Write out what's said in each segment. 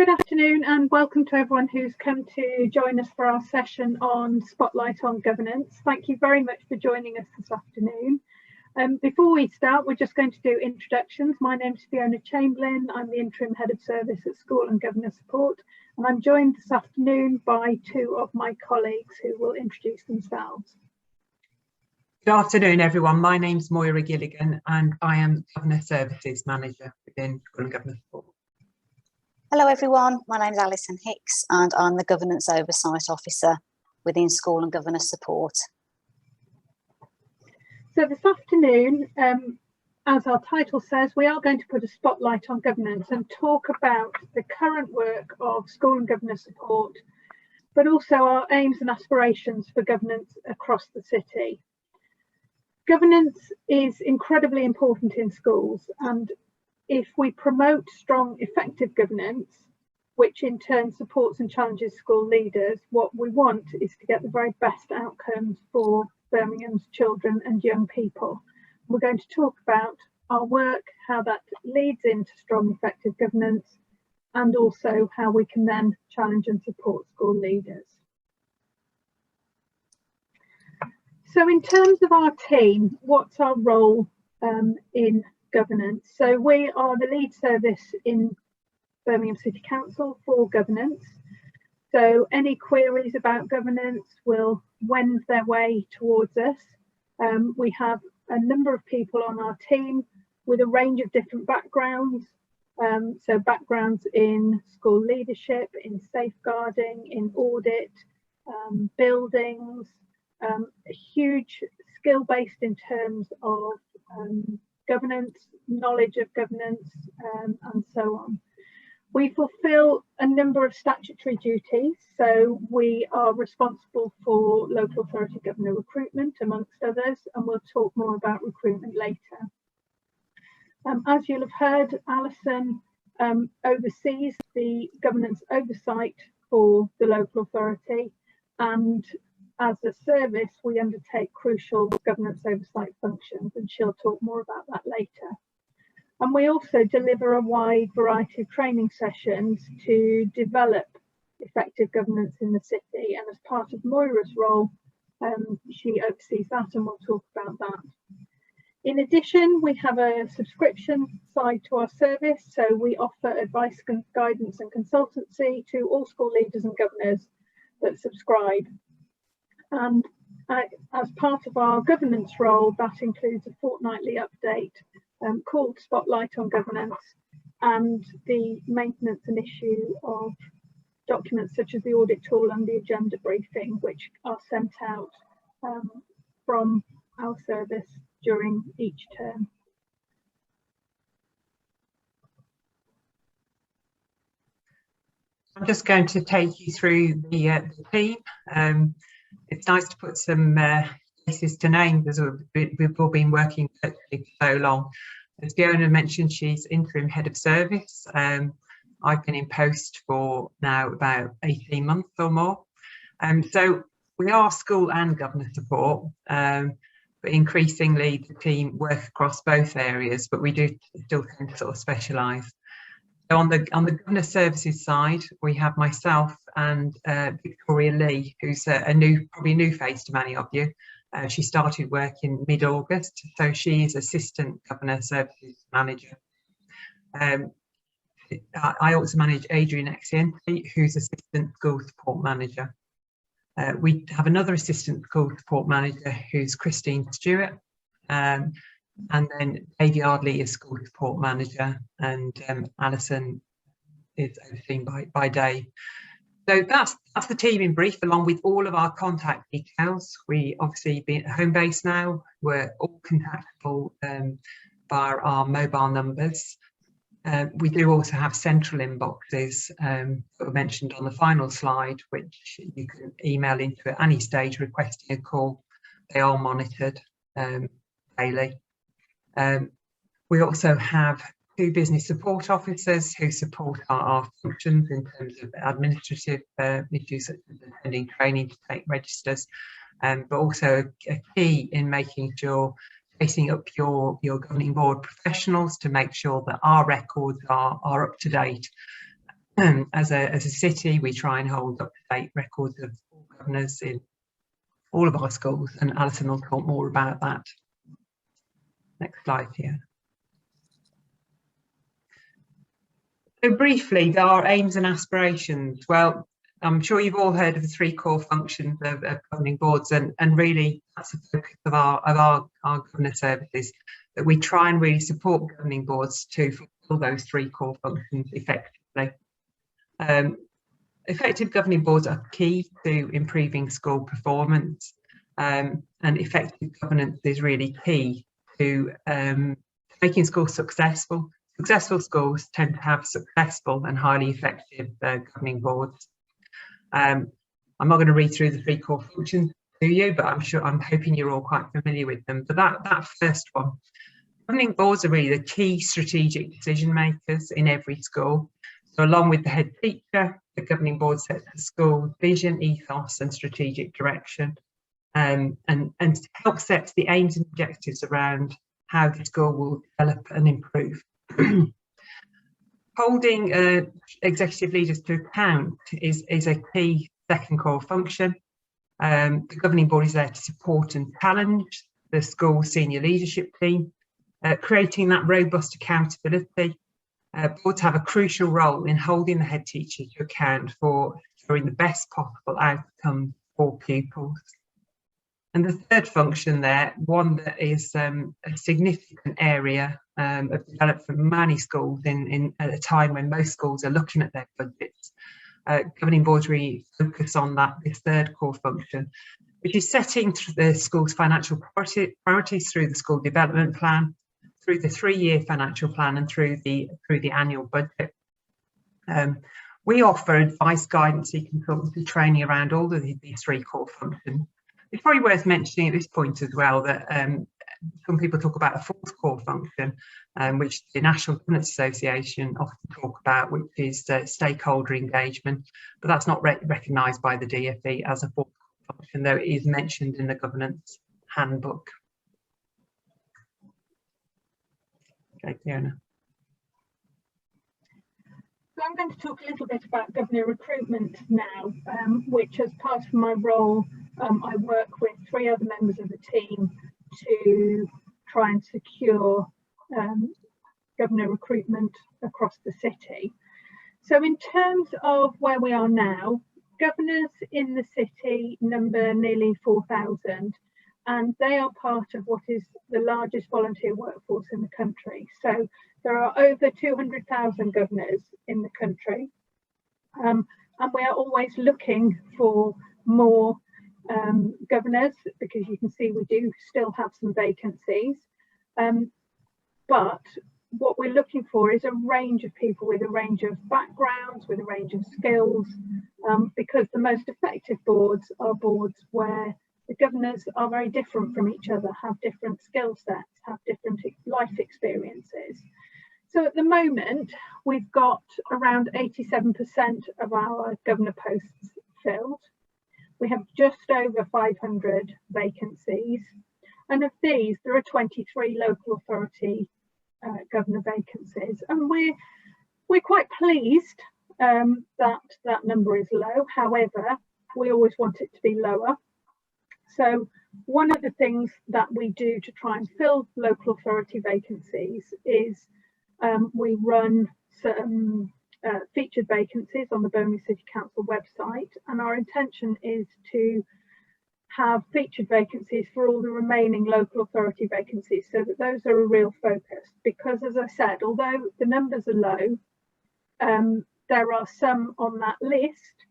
Good afternoon and welcome to everyone who's come to join us for our session on Spotlight on Governance. Thank you very much for joining us this afternoon. Before we start, we're just going to do introductions. My name's Fiona Chamberlain. I'm the Interim Head of Service at School and Governor Support, and I'm joined this afternoon by two of my colleagues who will introduce themselves. Good afternoon, everyone. My name's Moira Gilligan and I am Governor Services Manager within School and Governor Support. Hello everyone, my name is Alison Hicks and I'm the Governance Oversight Officer within School and Governor Support. So this afternoon, as our title says, we are going to put a spotlight on governance and talk about the current work of School and Governor Support, but also our aims and aspirations for governance across the city. Governance is incredibly important in schools, and if we promote strong, effective governance, which in turn supports and challenges school leaders, what we want is to get the very best outcomes for Birmingham's children and young people. We're going to talk about our work, how that leads into strong, effective governance, and also how we can then challenge and support school leaders. So in terms of our team, what's our role in governance? So we are the lead service in Birmingham City Council for governance. So any queries about governance will wend their way towards us. We have a number of people on our team with a range of different backgrounds. So backgrounds in school leadership, in safeguarding, in audit, buildings, a huge skill based in terms of governance, knowledge of governance, and so on. We fulfil a number of statutory duties, so we are responsible for local authority governor recruitment, amongst others, and we'll talk more about recruitment later. As you'll have heard, Alison oversees the governance oversight for the local authority, and as a service, we undertake crucial governance oversight functions, and she'll talk more about that later. And we also deliver a wide variety of training sessions to develop effective governance in the city. And as part of Moira's role, she oversees that, and we'll talk about that. In addition, we have a subscription side to our service. So we offer advice, guidance and consultancy to all school leaders and governors that subscribe. And as part of our governance role, that includes a fortnightly update called Spotlight on Governance, and the maintenance and issue of documents such as the audit tool and the agenda briefing, which are sent out from our service during each term. I'm just going to take you through the team. It's nice to put some faces to names, as we've all been working virtually for so long. As Fiona mentioned, she's Interim Head of Service. I've been in post for now about 18 months or more. So we are school and governor support, but increasingly the team work across both areas, but we do still tend to sort of specialise. So on the governor services side, we have myself and Victoria Lee, who's probably a new face to many of you. She started work in mid-August, so she is Assistant Governor Services Manager. I also manage Adrian Exienti, who's Assistant School Support Manager. We have another Assistant School Support Manager, who's Christine Stewart, and then Dave Yardley is School Support Manager, and Alison is overseen by Dave. So that's the team in brief, along with all of our contact details. We obviously being home based now, we're all contactable via our mobile numbers. We do also have central inboxes that were mentioned on the final slide, which you can email into at any stage requesting a call. They are monitored daily. We also have two business support officers who support our functions in terms of administrative issues such as attending training to take registers, but also a key in making sure, chasing up your governing board professionals to make sure that our records are up to date as a city, we try and hold up-to-date records of all governors in all of our schools, and Alison will talk more about that. Next slide here. So briefly, our aims and aspirations. Well, I'm sure you've all heard of the 3 core functions of governing boards, and really that's the focus of our governor services, that we try and really support governing boards to fulfil those 3 core functions effectively. Effective governing boards are key to improving school performance, and effective governance is really key to making schools successful. Successful schools tend to have successful and highly effective governing boards. I'm not going to read through the 3 core functions to you, but I'm hoping you're all quite familiar with them. But that first one, governing boards are really the key strategic decision makers in every school. So along with the head teacher, the governing board sets the school vision, ethos and strategic direction, and help set the aims and objectives around how the school will develop and improve. Holding executive leaders to account is a key second core function. The governing board is there to support and challenge the school senior leadership team, creating that robust accountability. Boards have a crucial role in holding the head teacher to account for ensuring the best possible outcome for pupils. And the third function there, one that is a significant area of development for many schools at a time when most schools are looking at their budgets. Governing boards really focus on this third core function, which is setting the school's financial priorities through the school development plan, through the 3-year financial plan and through the annual budget. We offer advice, guidance, and consultancy training around all of these 3 core functions. It's probably worth mentioning at this point as well that some people talk about a 4th core function, which the National Governance Association often talk about, which is stakeholder engagement, but that's not recognised by the DfE as a 4th core function, though it is mentioned in the governance handbook. Okay, Fiona. So I'm going to talk a little bit about governor recruitment now, which as part of my role, I work with 3 other members of the team to try and secure governor recruitment across the city. So in terms of where we are now, governors in the city number nearly 4,000, and they are part of what is the largest volunteer workforce in the country. So there are over 200,000 governors in the country, and we are always looking for more governors, because you can see we do still have some vacancies. But what we're looking for is a range of people with a range of backgrounds, with a range of skills, because the most effective boards are boards where the governors are very different from each other, have different skill sets, have different life experiences. So at the moment, we've got around 87% of our governor posts filled. We have just over 500 vacancies. And of these, there are 23 local authority governor vacancies. And we're quite pleased that number is low. However, we always want it to be lower. So one of the things that we do to try and fill local authority vacancies is we run some featured vacancies on the Birmingham City Council website, and our intention is to have featured vacancies for all the remaining local authority vacancies, so that those are a real focus. Because as I said, although the numbers are low, there are some on that list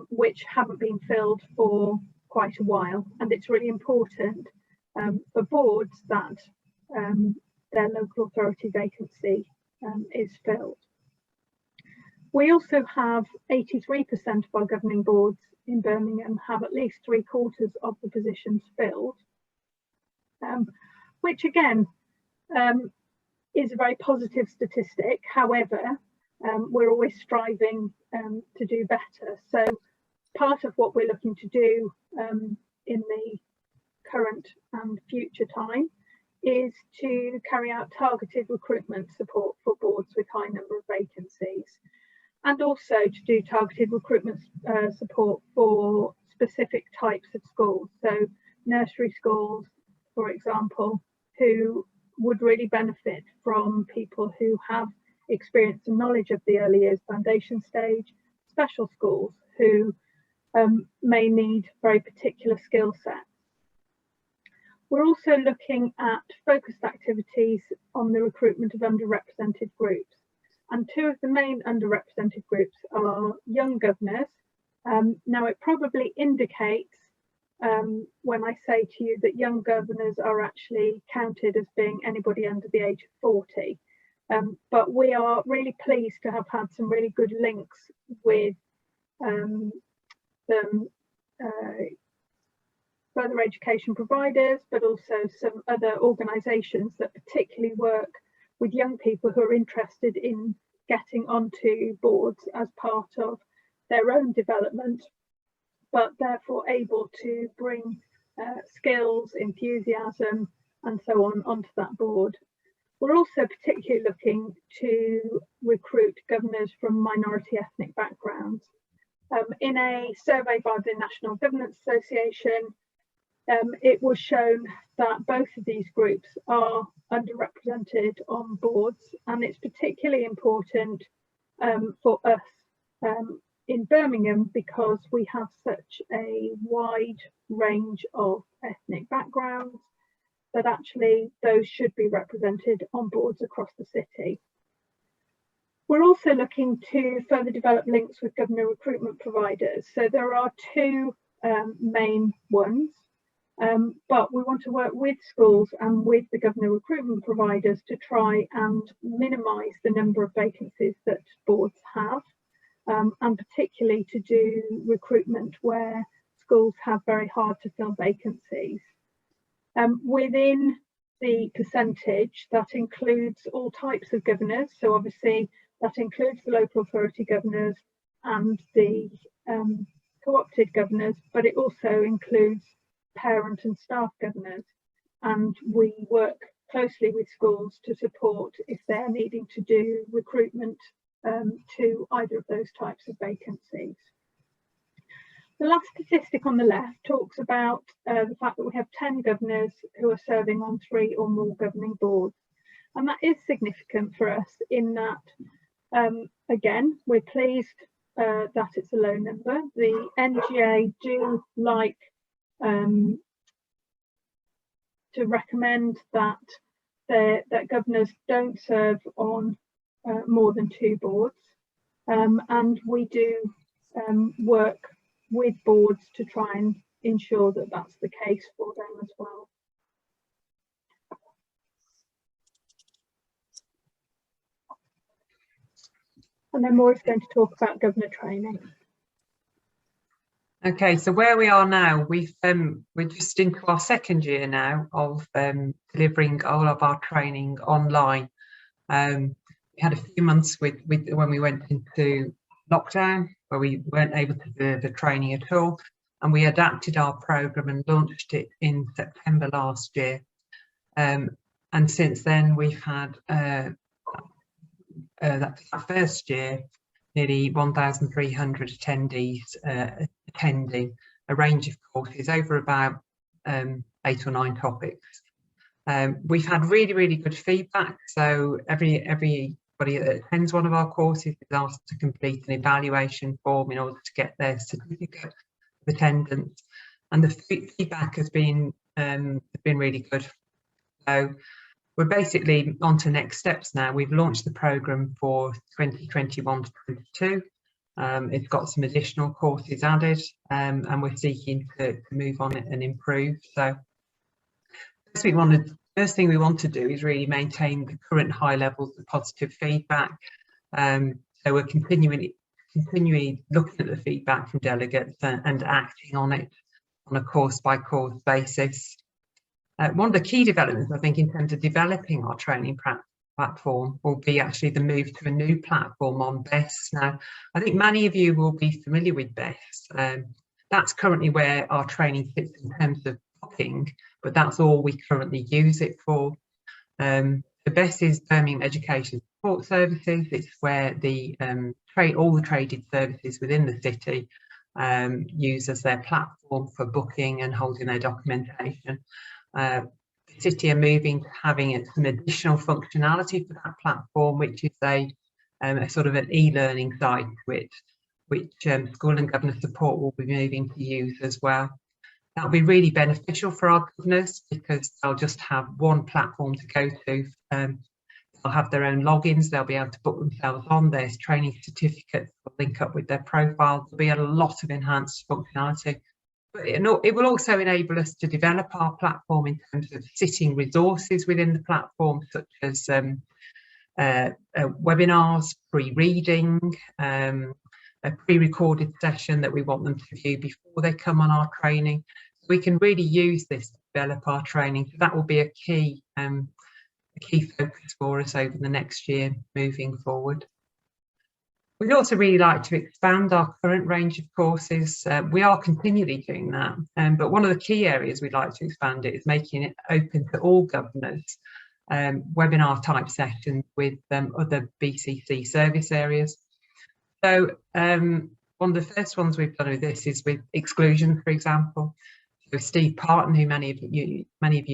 which haven't been filled for quite a while, and it's really important for boards that their local authority vacancy is filled. We also have 83% of our governing boards in Birmingham have at least 3/4 of the positions filled, which again is a very positive statistic. However, we're always striving to do better. So part of what we're looking to do in the current and future time is to carry out targeted recruitment support for boards with high number of vacancies. and also to do targeted recruitment support for specific types of schools. So nursery schools, for example, who would really benefit from people who have experience and knowledge of the early years foundation stage, special schools who may need very particular skill sets. We're also looking at focused activities on the recruitment of underrepresented groups. And two of the main underrepresented groups are young governors. Now, it probably indicates when I say to you that young governors are actually counted as being anybody under the age of 40. But we are really pleased to have had some really good links with some further education providers, but also some other organisations that particularly work with young people who are interested in getting onto boards as part of their own development, but therefore able to bring skills, enthusiasm, and so on onto that board. We're also particularly looking to recruit governors from minority ethnic backgrounds. In a survey by the National Governance Association, it was shown that both of these groups are underrepresented on boards, and it's particularly important for us in Birmingham because we have such a wide range of ethnic backgrounds that actually those should be represented on boards across the city. We're also looking to further develop links with governor recruitment providers. So there are two main ones. But we want to work with schools and with the governor recruitment providers to try and minimise the number of vacancies that boards have, and particularly to do recruitment where schools have very hard to fill vacancies. Within the percentage, that includes all types of governors. So obviously that includes the local authority governors and the co-opted governors, but it also includes parent and staff governors, and we work closely with schools to support if they're needing to do recruitment to either of those types of vacancies. The last statistic on the left talks about the fact that we have 10 governors who are serving on 3 or more governing boards, and that is significant for us in that, again, we're pleased that it's a low number. The NGA do like to recommend that that governors don't serve on more than 2 boards, and we do work with boards to try and ensure that that's the case for them as well. And then Maura's going to talk about governor training. Okay, so where we are now, we're just into our 2nd year now of delivering all of our training online. We had a few months when we went into lockdown where we weren't able to do the training at all, and we adapted our programme and launched it in September last year. And since then we've had that first year nearly 1,300 attendees attending a range of courses over about 8 or 9 topics. We've had really good feedback, so everybody that attends one of our courses is asked to complete an evaluation form in order to get their certificate of attendance, and the feedback has been really good. So we're basically on to next steps now. We've launched the programme for 2021 to 22. It's got some additional courses added, and we're seeking to move on it and improve. So first thing we want to do is really maintain the current high levels of positive feedback. So we're continually looking at the feedback from delegates and acting on it on a course by course basis. One of the key developments, I think, in terms of developing our training platform will be actually the move to a new platform on BESS. Now, I think many of you will be familiar with BESS. That's currently where our training sits in terms of booking, but that's all we currently use it for. The BESS is Birmingham Education support services. It's where the all the traded services within the city use as their platform for booking and holding their documentation. The city are moving to having some additional functionality for that platform, which is a sort of an e-learning side to it, which School and Governor Support will be moving to use as well. That'll be really beneficial for our governors because they'll just have one platform to go to. They'll have their own logins, they'll be able to book themselves on, there's training certificates that link up with their profile. There'll be a lot of enhanced functionality. But it will also enable us to develop our platform in terms of sitting resources within the platform, such as webinars, pre-reading, a pre-recorded session that we want them to view before they come on our training. So we can really use this to develop our training. So that will be a key focus for us over the next year moving forward. We'd also really like to expand our current range of courses. We are continually doing that, but one of the key areas we'd like to expand it is making it open to all governors, webinar type sessions with other BCC service areas. So one of the first ones we've done with this is with exclusion, for example. So Steve Parton, who many of you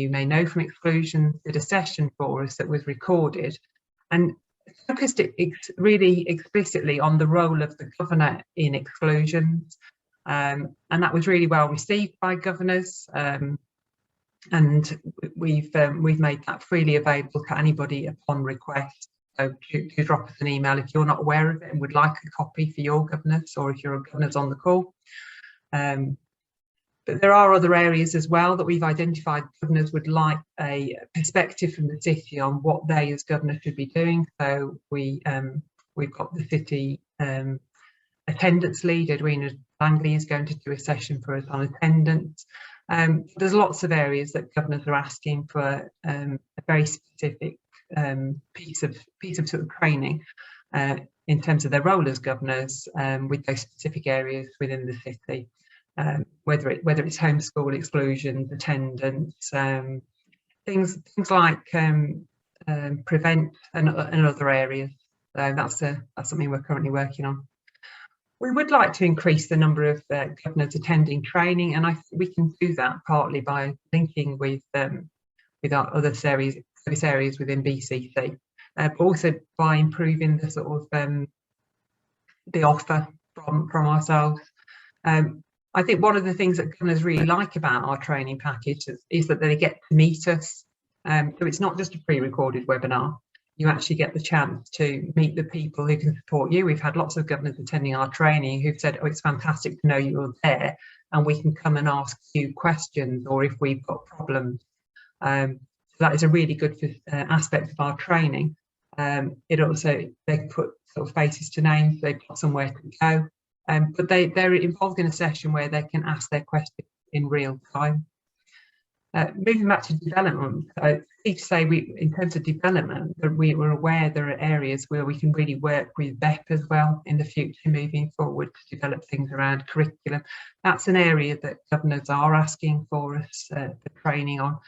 may know from exclusion, did a session for us that was recorded and focused it really explicitly on the role of the governor in exclusions, and that was really well received by governors, and we've made that freely available to anybody upon request. So do drop us an email if you're not aware of it and would like a copy for your governors, or if your governors on the call. But there are other areas as well that we've identified governors would like a perspective from the city on what they as governors should be doing. So we've got the city attendance lead, Edwina Langley, is going to do a session for us on attendance. There's lots of areas that governors are asking for a very specific piece of sort of training in terms of their role as governors with those specific areas within the city. Whether it's homeschool exclusions, attendance, things like prevent and other areas. So that's something we're currently working on. We would like to increase the number of governors attending training, and I think we can do that partly by linking with our other service areas within BCC, but also by improving the sort of the offer from ourselves. I think one of the things that governors really like about our training package is that they get to meet us. So it's not just a pre-recorded webinar. You actually get the chance to meet the people who can support you. We've had lots of governors attending our training who've said, oh, it's fantastic to know you're there and we can come and ask you questions, or if we've got problems. So that is a really good aspect of our training. It also, they can put sort of faces to names, they've got somewhere to go. But they're involved in a session where they can ask their questions in real time. Moving back to development, I need to say in terms of development, that we were aware there are areas where we can really work with BEP as well in the future moving forward to develop things around curriculum. That's an area that governors are asking for us for training on.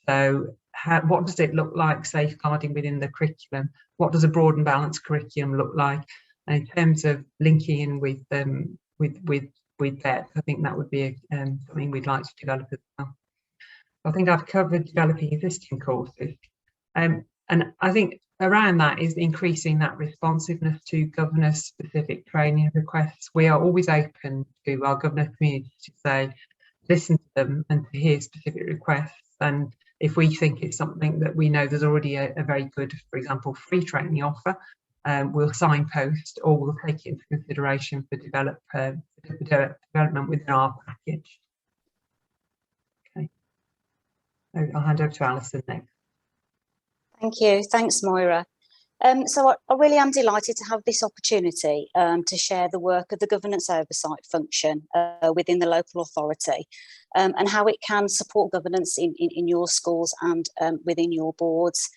So what does it look like safeguarding within the curriculum? What does a broad and balanced curriculum look like? And in terms of linking in with BEP, I think that would be something we'd like to develop as well. I think I've covered developing existing courses, and I think around that is increasing that responsiveness to governors' specific training requests. We are always open to our governor community to say, listen to them and to hear specific requests. And if we think it's something that we know there's already a very good, for example, free training offer, we'll signpost or we'll take it into consideration for development within our package. Okay, I'll hand over to Alison next. Thank you. Thanks, Moira. So I really am delighted to have this opportunity to share the work of the governance oversight function within the local authority and how it can support governance in your schools and within your boards.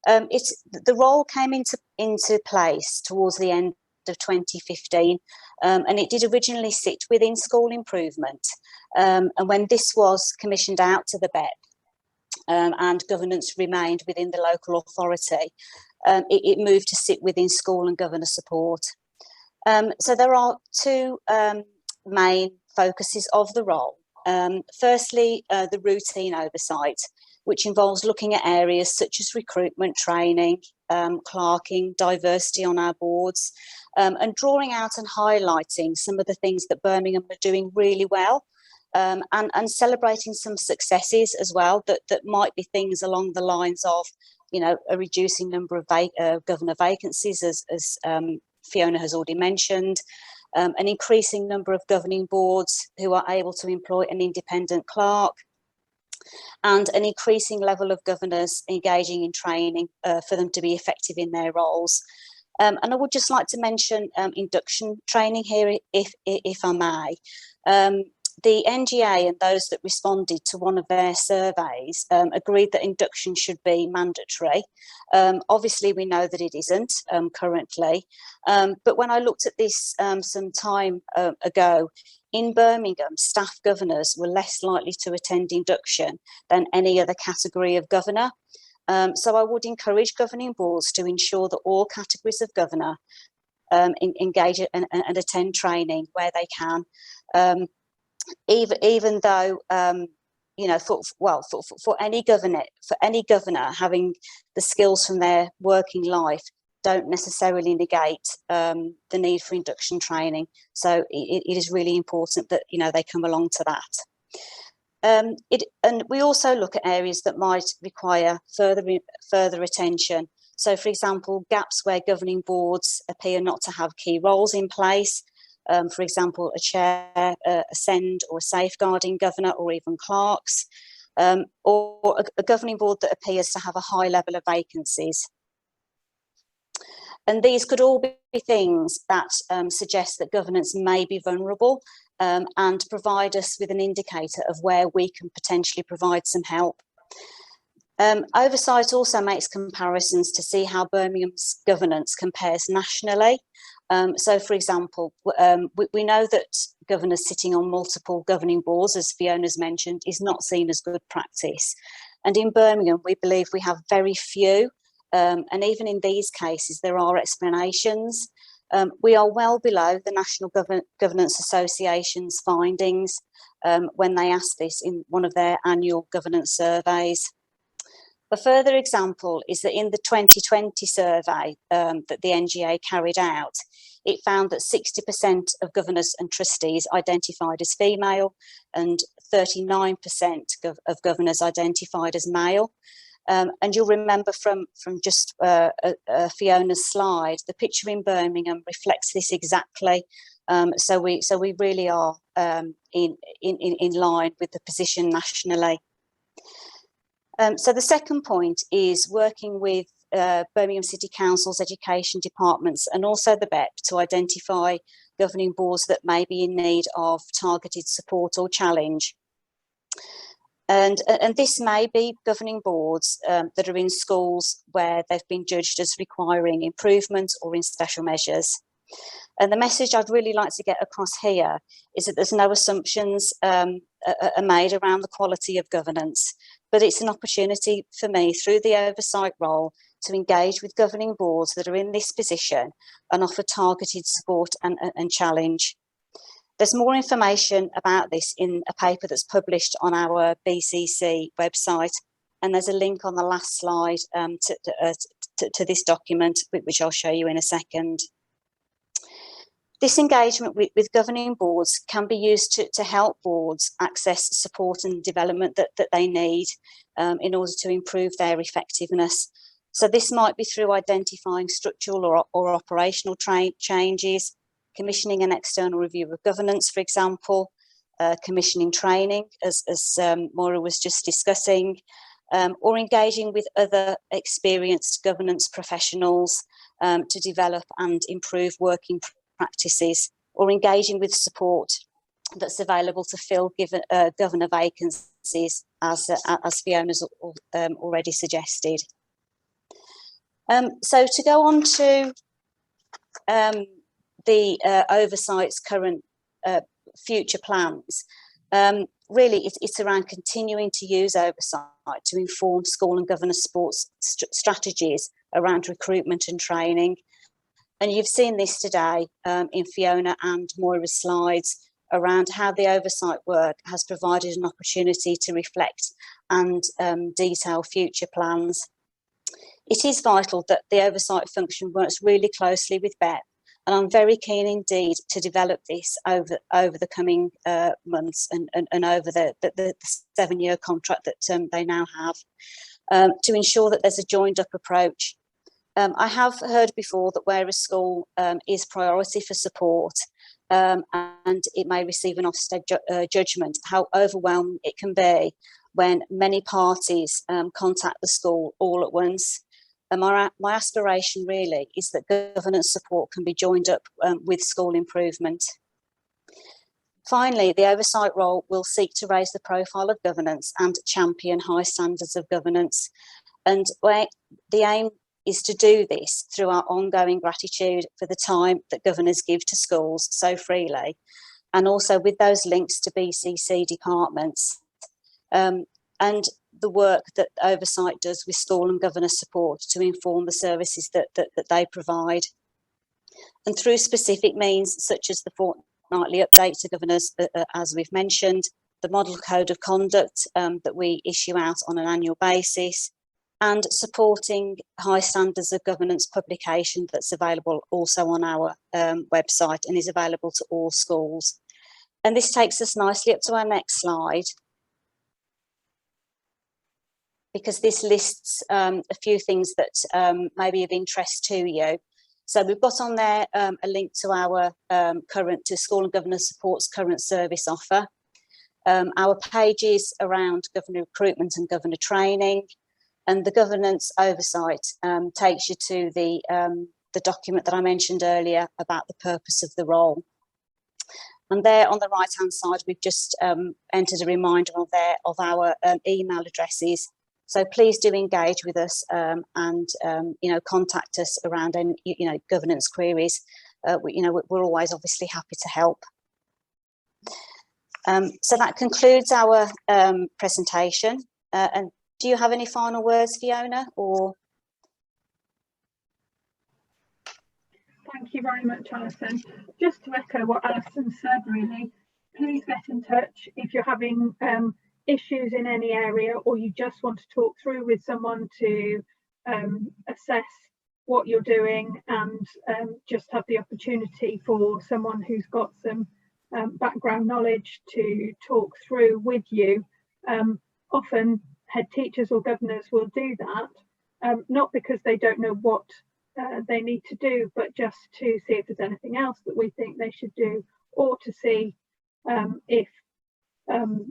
The role came into place towards the end of 2015, and it did originally sit within school improvement. And when this was commissioned out to the BEP and governance remained within the local authority, it moved to sit within school and governor support. So there are two main focuses of the role. Firstly, the routine oversight, which involves looking at areas such as recruitment, training, clerking, diversity on our boards, and drawing out and highlighting some of the things that Birmingham are doing really well, and celebrating some successes as well, that might be things along the lines of, you know, a reducing number of governor vacancies, as Fiona has already mentioned, an increasing number of governing boards who are able to employ an independent clerk, and an increasing level of governors engaging in training for them to be effective in their roles. And I would just like to mention induction training here, if I may. The NGA and those that responded to one of their surveys agreed that induction should be mandatory. Obviously, we know that it isn't currently. But when I looked at this some time ago, in Birmingham, staff governors were less likely to attend induction than any other category of governor. So I would encourage governing boards to ensure that all categories of governor engage and attend training where they can. Even though, you know, for any governor, having the skills from their working life don't necessarily negate the need for induction training. So it is really important that, you know, they come along to that. And we also look at areas that might require further attention. So, for example, gaps where governing boards appear not to have key roles in place. For example, a chair, a SEND or a safeguarding governor, or even clerks, or a governing board that appears to have a high level of vacancies. And these could all be things that suggest that governance may be vulnerable, and provide us with an indicator of where we can potentially provide some help. Oversight also makes comparisons to see how Birmingham's governance compares nationally. So, for example, we know that governors sitting on multiple governing boards, as Fiona's mentioned, is not seen as good practice. And in Birmingham, we believe we have very few. And even in these cases, there are explanations. We are well below the National Governance Association's findings when they asked this in one of their annual governance surveys. A further example is that in the 2020 survey that the NGA carried out, it found that 60% of governors and trustees identified as female and 39% of governors identified as male. And you'll remember from just Fiona's slide, the picture in Birmingham reflects this exactly. So we really are in line with the position nationally. So the second point is working with Birmingham City Council's education departments and also the BEP to identify governing boards that may be in need of targeted support or challenge. And this may be governing boards that are in schools where they've been judged as requiring improvement or in special measures. And the message I'd really like to get across here is that there's no assumptions are made around the quality of governance, but it's an opportunity for me through the oversight role to engage with governing boards that are in this position and offer targeted support and challenge. There's more information about this in a paper that's published on our BCC website, and there's a link on the last slide to this document, which I'll show you in a second. This engagement with governing boards can be used to help boards access support and development that they need in order to improve their effectiveness. So this might be through identifying structural or operational changes, commissioning an external review of governance, for example, commissioning training, as Moira was just discussing, or engaging with other experienced governance professionals to develop and improve working practices, or engaging with support that's available to fill governor vacancies, as Fiona's already suggested. So to go on to the Oversight's current future plans, really it's around continuing to use Oversight to inform school and governor sports strategies around recruitment and training. And you've seen this today in Fiona and Moira's slides around how the oversight work has provided an opportunity to reflect and detail future plans. It is vital that the oversight function works really closely with BEP, and I'm very keen indeed to develop this over the coming months and over the 7-year contract that they now have, to ensure that there's a joined up approach. I have heard before that where a school is priority for support and it may receive an Ofsted judgment, how overwhelming it can be when many parties contact the school all at once. My aspiration really is that governance support can be joined up with school improvement. Finally, the oversight role will seek to raise the profile of governance and champion high standards of governance. And the aim is to do this through our ongoing gratitude for the time that governors give to schools so freely, and also with those links to BCC departments, and the work that Oversight does with school and governor support to inform the services that they provide. And through specific means such as the fortnightly update to governors, as we've mentioned, the model code of conduct that we issue out on an annual basis, and supporting high standards of governance publication that's available also on our website and is available to all schools. And this takes us nicely up to our next slide, because this lists a few things that may be of interest to you. So we've got on there a link to our to School and Governor Support's current service offer, our pages around governor recruitment and governor training, and the governance oversight takes you to the document that I mentioned earlier about the purpose of the role. And there on the right hand side, we've just entered a reminder of our email addresses. So please do engage with us and contact us around any governance queries. We're always obviously happy to help. So that concludes our presentation. And do you have any final words, Fiona? Or thank you very much, Alison. Just to echo what Alison said, really, please get in touch if you're having issues in any area, or you just want to talk through with someone to assess what you're doing, and just have the opportunity for someone who's got some background knowledge to talk through with you. Often head teachers or governors will do that, not because they don't know what they need to do, but just to see if there's anything else that we think they should do, or to see if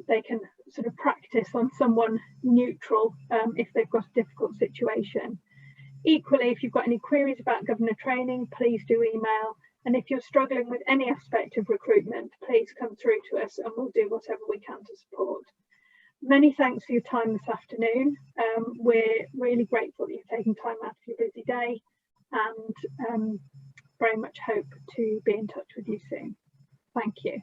they can sort of practice on someone neutral if they've got a difficult situation. Equally, if you've got any queries about governor training, please do email. And if you're struggling with any aspect of recruitment, please come through to us and we'll do whatever we can to support. Many thanks for your time this afternoon. We're really grateful that you've taken time out of your busy day, and very much hope to be in touch with you soon. Thank you.